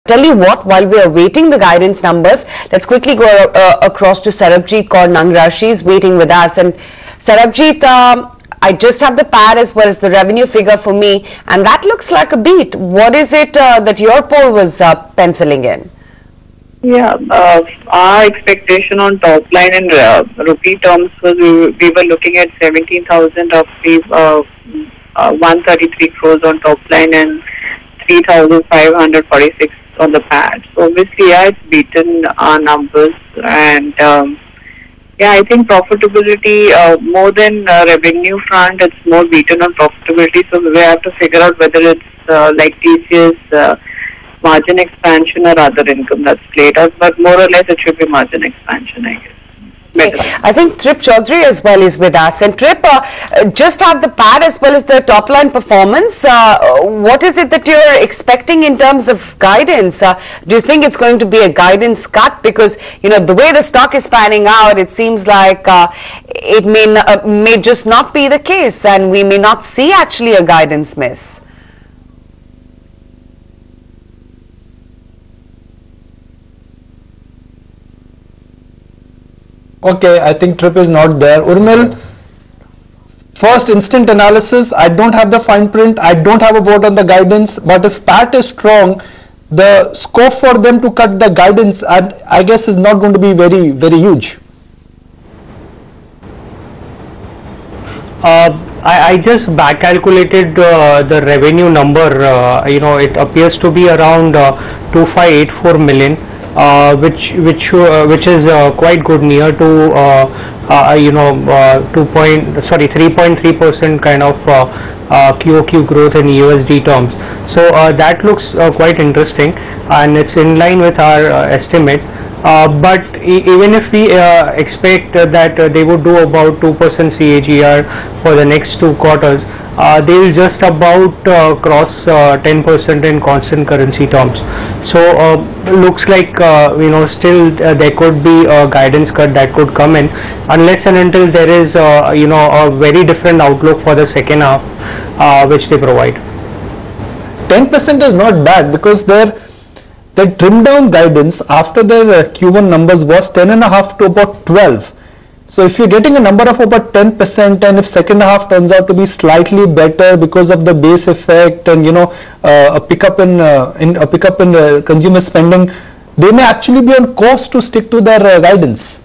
Tell you what, while we are waiting the guidance numbers, let's quickly go across to Sarabjit Kaur Nangra. She's waiting with us. And Sarabjit, I just have the PAT as well as the revenue figure for me, and that looks like a beat. What is it that your poll was penciling in? Yeah, our expectation on top line in rupee terms was we were looking at 17,000 roughly, 133 crores on top line and 3,546 on the PAT. So obviously, yeah, it's beaten our numbers, and yeah, I think profitability more than revenue front, it's more beaten on profitability. So we have to figure out whether it's like TCS margin expansion or other income that's played out, but more or less it should be margin expansion, I guess. I think Trip Chaudhary as well is with us. And Trip, just have the PAT as well as the top line performance. What is it that you're expecting in terms of guidance? Do you think it's going to be a guidance cut? Because, you know, the way the stock is panning out, it seems like it may just not be the case, and we may not see actually a guidance miss. Okay, I think Trip is not there. Urmil, first instant analysis, I don't have the fine print, I don't have a vote on the guidance, but if PAT is strong, the scope for them to cut the guidance, I guess, is not going to be very, very huge. I just back calculated the revenue number. You know, it appears to be around 2584 million. Which is quite good, near to 3.3% kind of QOQ growth in USD terms. So that looks quite interesting, and it's in line with our estimate. But even if we expect that they would do about 2% CAGR for the next 2 quarters, they will just about cross 10% in constant currency terms. So looks like still there could be a guidance cut that could come in, unless and until there is a very different outlook for the second half which they provide. 10% is not bad, because the trimmed down guidance after their Q1 numbers was 10.5 to about 12. So if you're getting a number of about 10%, and if second half turns out to be slightly better because of the base effect and a pickup in consumer spending, they may actually be on course to stick to their guidance.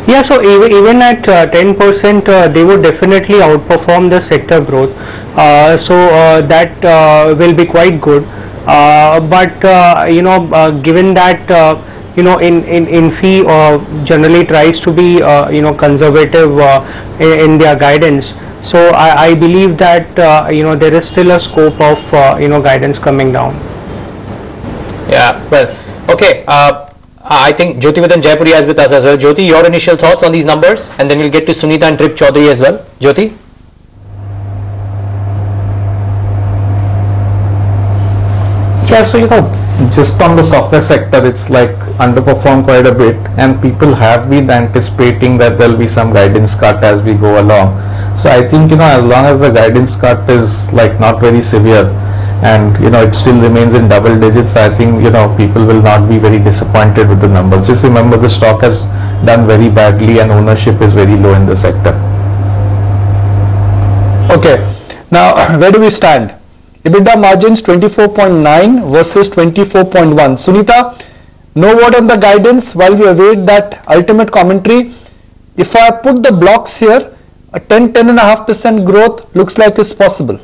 Yeah, so even at 10%, they would definitely outperform the sector growth. That will be quite good. Given that Infy generally tries to be conservative in their guidance, so I believe that there is still a scope of guidance coming down. Yeah, well, okay. I think Jyotivadan Jaipuri is with us as well. Jyoti, your initial thoughts on these numbers, and then we'll get to Sunita and Trip Chaudhary as well. Jyoti? Yeah, so just on the software sector, it's like underperformed quite a bit, and people have been anticipating that there'll be some guidance cut as we go along. So I think as long as the guidance cut is like not very severe, and it still remains in double digits, I think people will not be very disappointed with the numbers. Just remember, the stock has done very badly and ownership is very low in the sector. Okay, now where do we stand? EBITDA margins 24.9 versus 24.1. Sunita, no word on the guidance while we await that ultimate commentary. If I put the blocks here, a 10.5% growth looks like it's possible.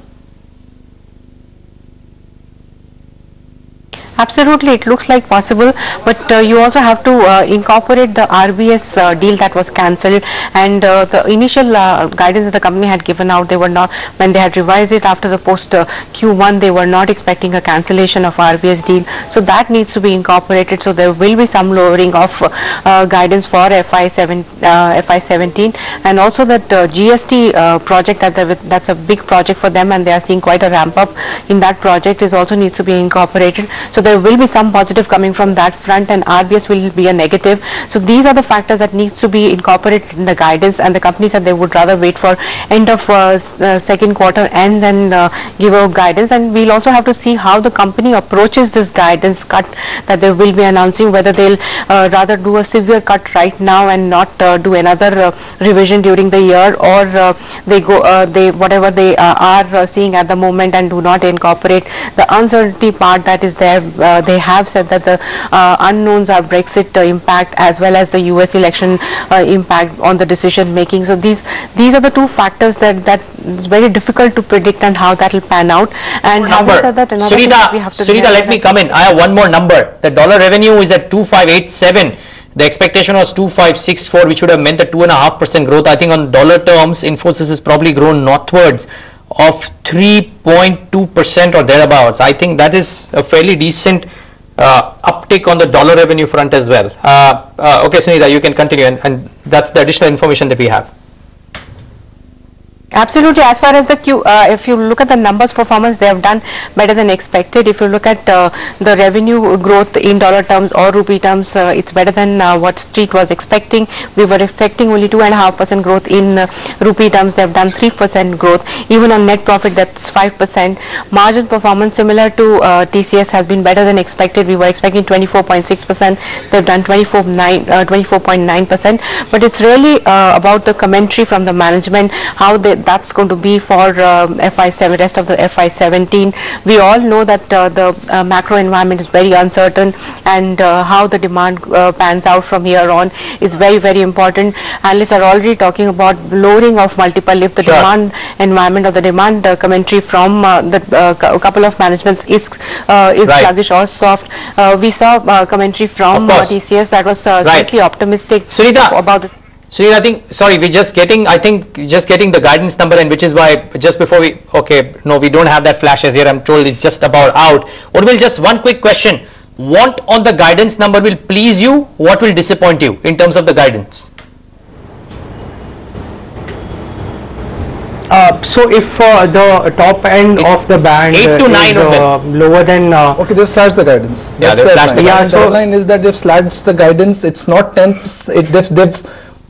Absolutely, it looks like possible, but you also have to incorporate the RBS deal that was cancelled, and the initial guidance that the company had given out, they were not, when they had revised it after the post Q1, they were not expecting a cancellation of RBS deal, so that needs to be incorporated. So there will be some lowering of guidance for FY17, and also that GST project, that's a big project for them, and they are seeing quite a ramp up in that project, is also needs to be incorporated. So there will be some positive coming from that front, and RBS will be a negative. So these are the factors that needs to be incorporated in the guidance, and the company said they would rather wait for end of second quarter and then give a guidance. And we'll also have to see how the company approaches this guidance cut that they will be announcing, whether they'll rather do a severe cut right now and not do another revision during the year, or they go whatever they are seeing at the moment and do not incorporate the uncertainty part that is there. They have said that the unknowns are Brexit impact as well as the US election impact on the decision making. So these are the two factors that is very difficult to predict and how that will pan out. And having said that, another thing that we have to Sunita, let me come in. I have one more number. The dollar revenue is at 2587. The expectation was 2564, which would have meant a 2.5% growth. I think on dollar terms, Infosys has probably grown northwards of 3.2% or thereabouts. I think that is a fairly decent uptick on the dollar revenue front as well. Okay, Sunita, you can continue, and that's the additional information that we have. Absolutely. As far as the if you look at the numbers performance, they have done better than expected. If you look at the revenue growth in dollar terms or rupee terms, it's better than what Street was expecting. We were expecting only 2.5% growth in rupee terms. They have done 3% growth. Even on net profit, that's 5%. Margin performance similar to TCS has been better than expected. We were expecting 24.6%. They've done 24.9%. But it's really about the commentary from the management, how that's going to be for FY7, rest of the FY17. We all know that the macro environment is very uncertain, and how the demand pans out from here on is very, very important. Analysts are already talking about lowering of multiple if the demand environment or the demand commentary from the couple of managements is sluggish or soft. We saw commentary from TCS that was slightly optimistic about this. Sunita, I think, sorry, we're just getting the guidance number, and which is why just before we, okay, no, we don't have that flash as yet. I'm told it's just about out. Or will just one quick question. What on the guidance number will please you? What will disappoint you in terms of the guidance? So if the top end of the band 8 to 9 is lower than okay, they've slashed the guidance. Yeah, they've slashed the guidance. The line is that they've slashed the guidance. It's not 10%. They've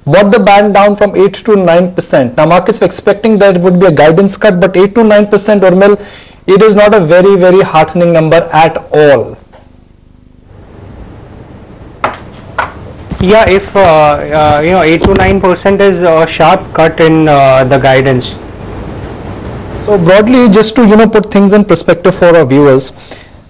brought the band down from 8 to 9%. Now markets were expecting that it would be a guidance cut, but 8 to 9%, Urmil, it is not a very, very heartening number at all. Yeah, if 8 to 9% is a sharp cut in the guidance. So broadly, just to put things in perspective for our viewers,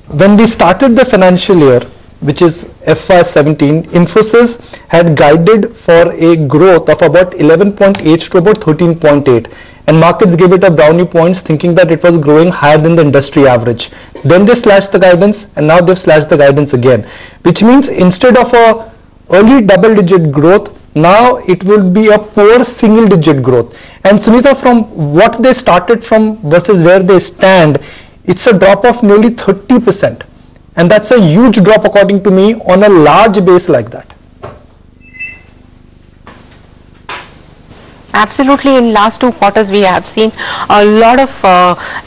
when we started the financial year, which is FY17, Infosys had guided for a growth of about 11.8 to about 13.8, and markets gave it a brownie points, thinking that it was growing higher than the industry average. Then they slashed the guidance, and now they've slashed the guidance again, which means instead of a early double-digit growth, now it will be a poor single-digit growth. And Sunita, from what they started from versus where they stand, it's a drop of nearly 30%. And that's a huge drop according to me on a large base like that. Absolutely, in last 2 quarters we have seen a lot of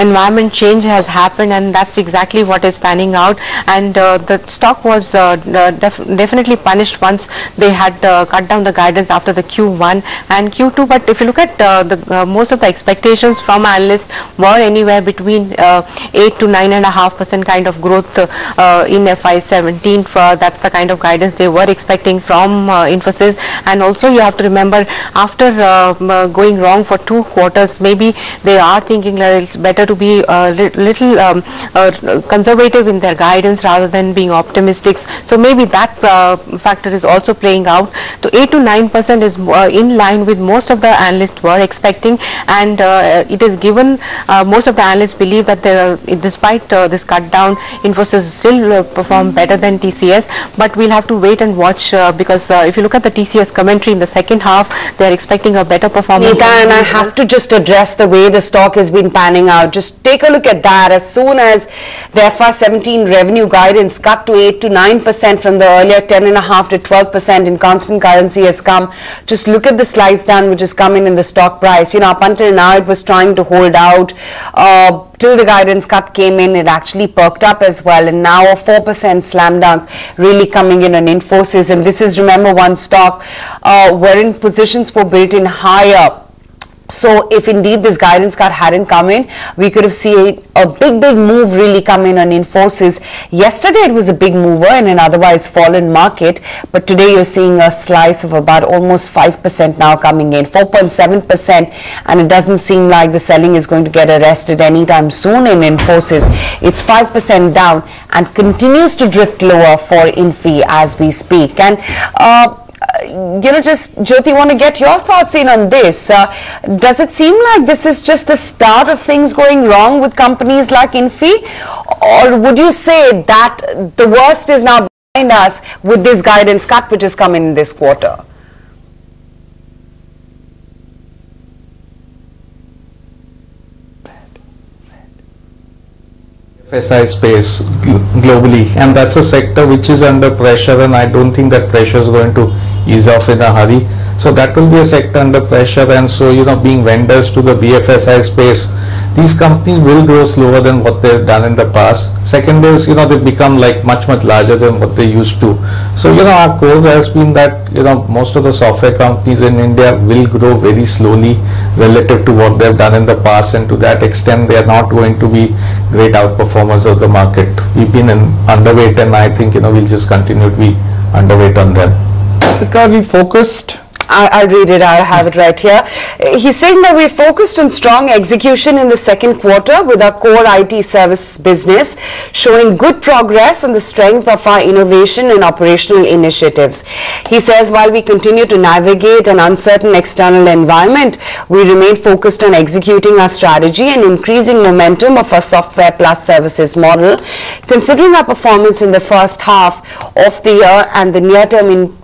environment change has happened, and that's exactly what is panning out. And the stock was definitely punished once they had cut down the guidance after the Q1 and Q2. But if you look at most of the expectations from analysts were anywhere between 8 to 9.5% kind of growth in FY17. That's the kind of guidance they were expecting from Infosys. And also you have to remember, after going wrong for 2 quarters, maybe they are thinking that it's better to be a little conservative in their guidance rather than being optimistic. So maybe that factor is also playing out. So 8 to 9% is in line with most of the analysts were expecting, and it is given most of the analysts believe that despite this cut down, Infosys still perform better than TCS. But we'll have to wait and watch because if you look at the TCS commentary in the second half, they are expecting a better performance. Neeta, and I have to just address the way the stock has been panning out. Just take a look at that. As soon as the FY17 revenue guidance cut to 8 to 9% from the earlier 10.5 to 12% in constant currency has come, just look at the slice down which is coming in the stock price. Up until now it was trying to hold out. till the guidance cut came in, it actually perked up as well, and now a 4% slam dunk really coming in on Infosys. And this is, remember, one stock wherein positions were built in higher. So if indeed this guidance cut hadn't come in, we could have seen a big move really come in on Infosys. Yesterday it was a big mover in an otherwise fallen market, but today you're seeing a slice of about almost 5% now coming in, 4.7%, and it doesn't seem like the selling is going to get arrested anytime soon in Infosys. It's 5% down and continues to drift lower for Infi as we speak. And just Jyoti, want to get your thoughts in on this. Does it seem like this is just the start of things going wrong with companies like Infi, or would you say that the worst is now behind us with this guidance cut which is coming in this quarter? FSI space globally, and that's a sector which is under pressure, and I don't think that pressure is going to ease off in a hurry. So that will be a sector under pressure, and so being vendors to the BFSI space, these companies will grow slower than what they've done in the past. Second is they've become like much larger than what they used to. So our core has been that most of the software companies in India will grow very slowly relative to what they've done in the past, and to that extent they are not going to be great outperformers of the market. We've been underweight, and I think we'll just continue to be underweight on them. Sikka, we focused. I'll read it, I have it right here. He's saying that we focused on strong execution in the second quarter with our core IT service business showing good progress on the strength of our innovation and operational initiatives. He says while we continue to navigate an uncertain external environment, we remain focused on executing our strategy and increasing momentum of our software plus services model. Considering our performance in the first half of the year and the near-term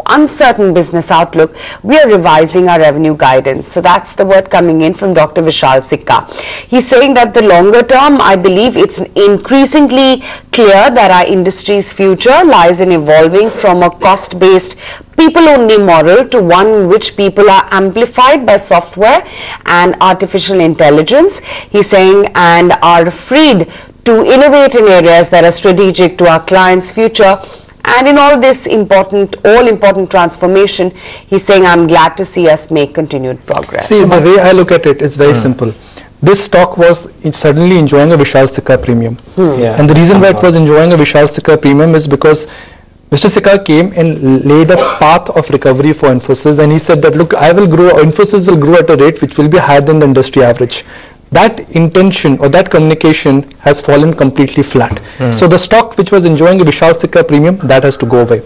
uncertain business outlook, we are revising our revenue guidance. So that's the word coming in from Dr. Vishal Sikka. He's saying that the longer term, I believe it's increasingly clear that our industry's future lies in evolving from a cost-based people-only model to one in which people are amplified by software and artificial intelligence. He's saying, and are freed to innovate in areas that are strategic to our clients' future. And in all this all-important transformation, he's saying, I'm glad to see us make continued progress. See, the way I look at it is very simple. This stock was suddenly enjoying a Vishal Sikka premium. Yeah. And the reason why it was enjoying a Vishal Sikka premium is because Mr. Sikka came and laid a path of recovery for Infosys, and he said that, look, Infosys will grow at a rate which will be higher than the industry average. That intention or that communication has fallen completely flat. So the stock which was enjoying a Vishal Sikka premium, that has to go away.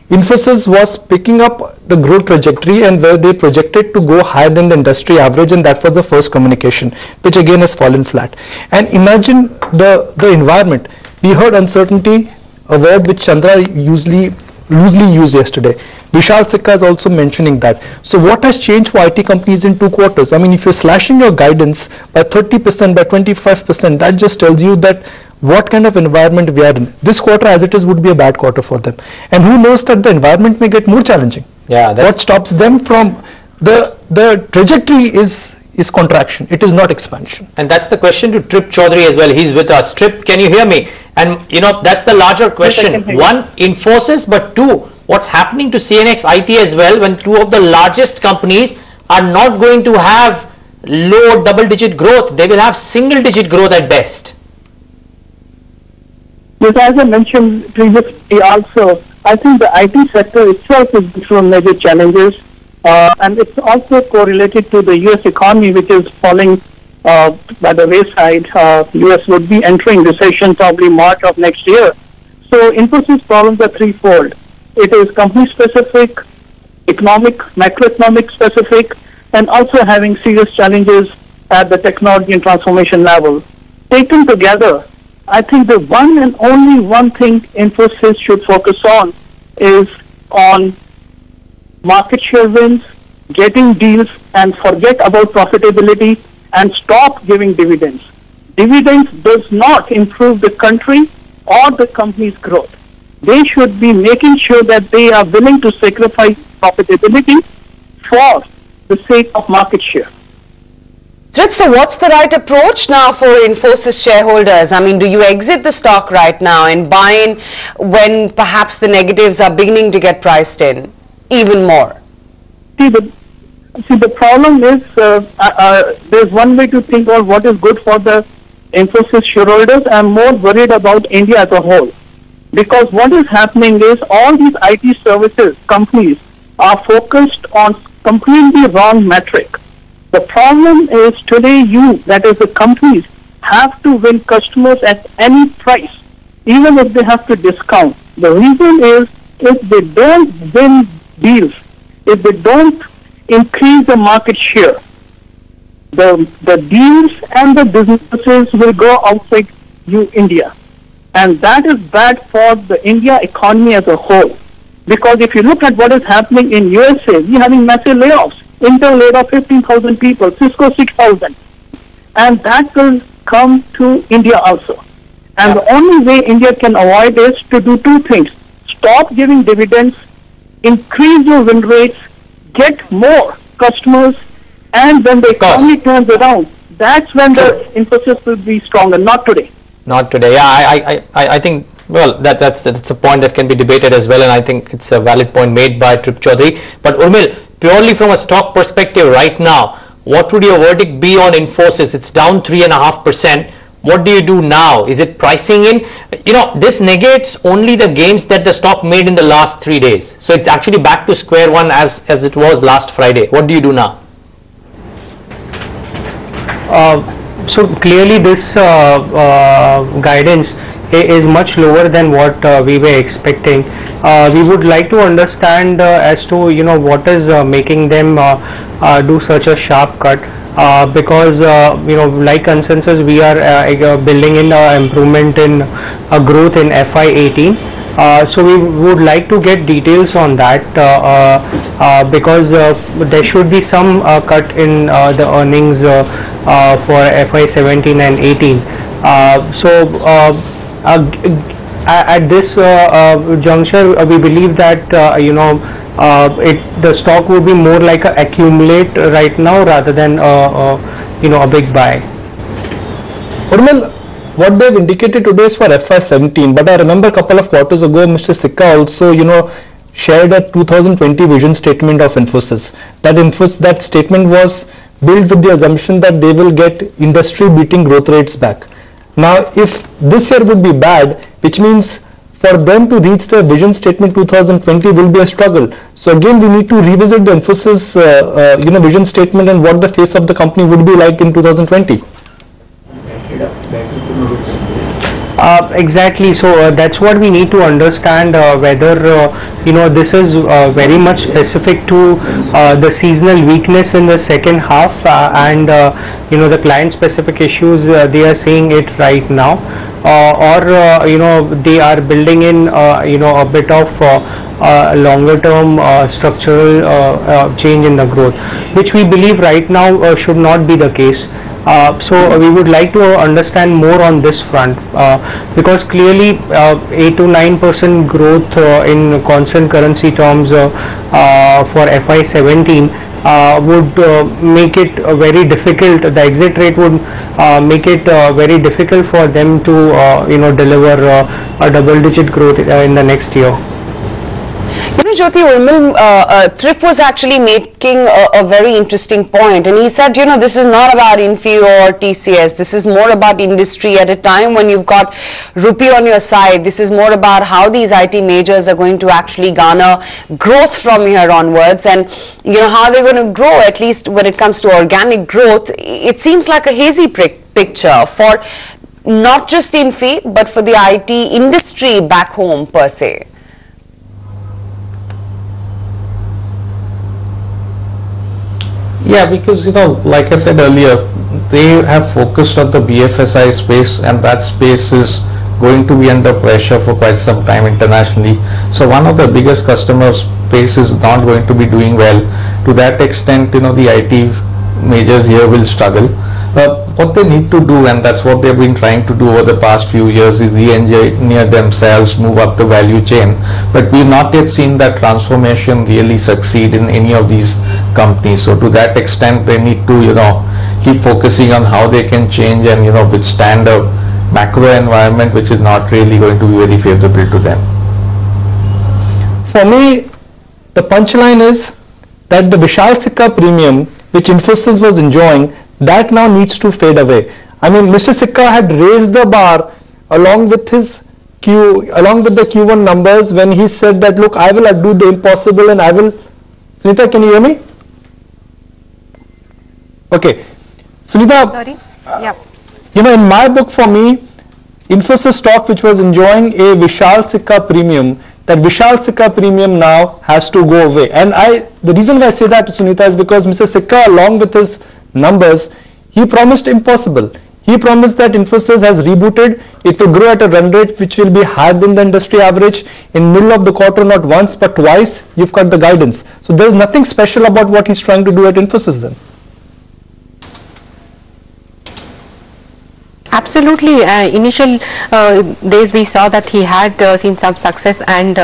Infosys was picking up the growth trajectory and where they projected to go higher than the industry average, and that was the first communication, which again has fallen flat. And imagine the environment. We heard uncertainty, a word which Chandra loosely used yesterday. Vishal Sikka is also mentioning that. So what has changed for IT companies in 2 quarters? I mean, if you're slashing your guidance by 30%, by 25%, that just tells you that what kind of environment we are in. This quarter as it is would be a bad quarter for them. And who knows that the environment may get more challenging. Yeah, what stops them from the trajectory is contraction. It is not expansion. And that's the question to Trip Chaudhary as well. He's with us. Trip, can you hear me? And that's the larger question. One, Infosys, but two, what's happening to CNX IT as well when 2 of the largest companies are not going to have low double-digit growth. They will have single-digit growth at best. Yes, as I mentioned previously also, I think the IT sector itself is through major challenges, and it's also correlated to the U.S. economy, which is falling by the wayside. U.S. would be entering recession probably March of next year. So Infosys problems are threefold. It is company-specific, macroeconomic specific, and also having serious challenges at the technology and transformation level. Taken together, I think the one and only one thing Infosys should focus on is on market share wins, getting deals, and forget about profitability and stop giving dividends. Dividends does not improve the country or the company's growth. They should be making sure that they are willing to sacrifice profitability for the sake of market share. Trip, so what's the right approach now for Infosys shareholders? I mean, do you exit the stock right now and buy in when perhaps the negatives are beginning to get priced in even more? See, the problem is there's one way to think of what is good for the Infosys shareholders. I'm more worried about India as a whole. Because what is happening is all these IT services companies are focused on completely wrong metric. The problem is today that is the companies, have to win customers at any price, even if they have to discount. The reason is if they don't win deals, if they don't increase the market share, the deals and the businesses will go outside India. And that is bad for the India economy as a whole. Because if you look at what is happening in USA, we're having massive layoffs. Intel laid off 15,000 people, Cisco 6,000. And that will come to India also. And the only way India can avoid is to do two things. Stop giving dividends, increase your win rates, get more customers, and when the economy turns around, that's when the Infosys will be stronger, not today. Not today. Yeah, I think, well, that's a point that can be debated as well, and I think it's a valid point made by Trip Chaudhary. But Urmil, purely from a stock perspective right now, what would your verdict be on Infosys? It's down 3.5%. What do you do now? Is it pricing in? You know, this negates only the gains that the stock made in the last 3 days. So it's actually back to square one as it was last Friday. What do you do now? So clearly this guidance is much lower than what we were expecting. We would like to understand as to, you know, what is making them do such a sharp cut, because you know, like consensus, we are building in improvement in growth in FY18. So we would like to get details on that, because there should be some cut in the earnings for FY17 and 18. At this juncture, we believe that you know, the stock would be more like a accumulate right now rather than you know, a big buy. Urmil, what they've indicated today is for FY17, but I remember a couple of quarters ago, Mr. Sikka also, you know, shared a 2020 vision statement of Infosys. That statement was built with the assumption that they will get industry-beating growth rates back. Now, if this year would be bad, which means for them to reach the vision statement 2020 will be a struggle. So again, we need to revisit the Infosys, you know, vision statement and what the face of the company would be like in 2020. Exactly. So that's what we need to understand, whether you know, this is very much specific to the seasonal weakness in the second half, and you know, the client specific issues they are seeing it right now, or you know, they are building in you know, a bit of longer term structural change in the growth, which we believe right now should not be the case. So we would like to understand more on this front, because clearly 8 to 9% growth in constant currency terms for FY17 would make it very difficult. The exit rate would make it very difficult for them to you know, deliver a double-digit growth in the next year. You know, Jyoti, Urmil, Trip was actually making a very interesting point, and he said, you know, this is not about Info or TCS, this is more about industry at a time when you've got rupee on your side. This is more about how these IT majors are going to actually garner growth from here onwards, and you know, how they're going to grow, at least when it comes to organic growth. It seems like a hazy picture for not just Info, but for the IT industry back home per se. Yeah, because, you know, like I said earlier, they have focused on the BFSI space, and that space is going to be under pressure for quite some time internationally. So one of the biggest customer space is not going to be doing well. To that extent, you know, the IT majors here will struggle. What they need to do, and that's what they've been trying to do over the past few years, is re-engineer themselves, move up the value chain. But we've not yet seen that transformation really succeed in any of these companies. So to that extent, they need to, you know, keep focusing on how they can change and withstand a macro environment which is not really going to be very favorable to them. For me, the punchline is that the Vishal Sikka premium which Infosys was enjoying, that now needs to fade away. I mean, Mr. Sikka had raised the bar along with the Q1 numbers when he said that, look, I will do the impossible and I will. Sunita, can you hear me? Okay. Sunita. Sorry. Yeah. In my book, for me, Infosys stock which was enjoying a Vishal Sikka premium, that Vishal Sikka premium now has to go away. And the reason why I say that to Sunita is because Mr. Sikka, along with his numbers, he promised impossible. He promised that Infosys has rebooted, it will grow at a run rate which will be higher than the industry average. In middle of the quarter, not once but twice, you've got the guidance. So there's nothing special about what he's trying to do at Infosys then. Absolutely. Initial days we saw that he had seen some success, and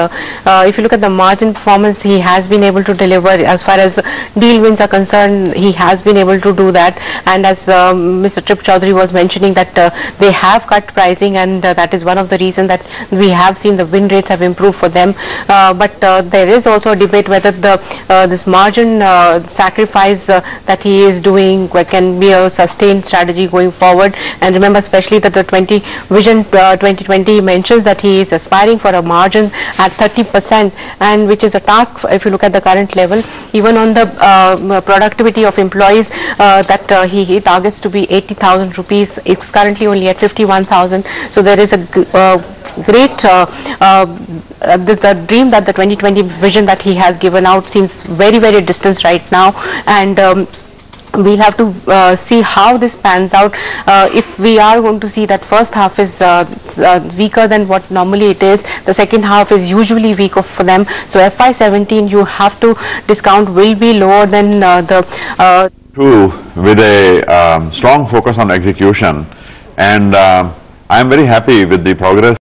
if you look at the margin performance, he has been able to deliver. As far as deal wins are concerned, he has been able to do that. And as Mr. Trip Chaudhary was mentioning, that they have cut pricing, and that is one of the reasons that we have seen the win rates have improved for them. But there is also a debate whether this margin sacrifice that he is doing can be a sustained strategy going forward. And remember, especially that the Vision 2020 mentions that he is aspiring for a margin at 30%, and which is a task if you look at the current level. Even on the productivity of employees, that he targets to be 80,000 rupees. It's currently only at 51,000. So there is a great the dream that the 2020 vision that he has given out seems very, very distant right now, and we'll have to see how this pans out. If we are going to see that first half is weaker than what normally it is, the second half is usually weaker for them. So FY17, you have to discount will be lower than with a strong focus on execution, and I am very happy with the progress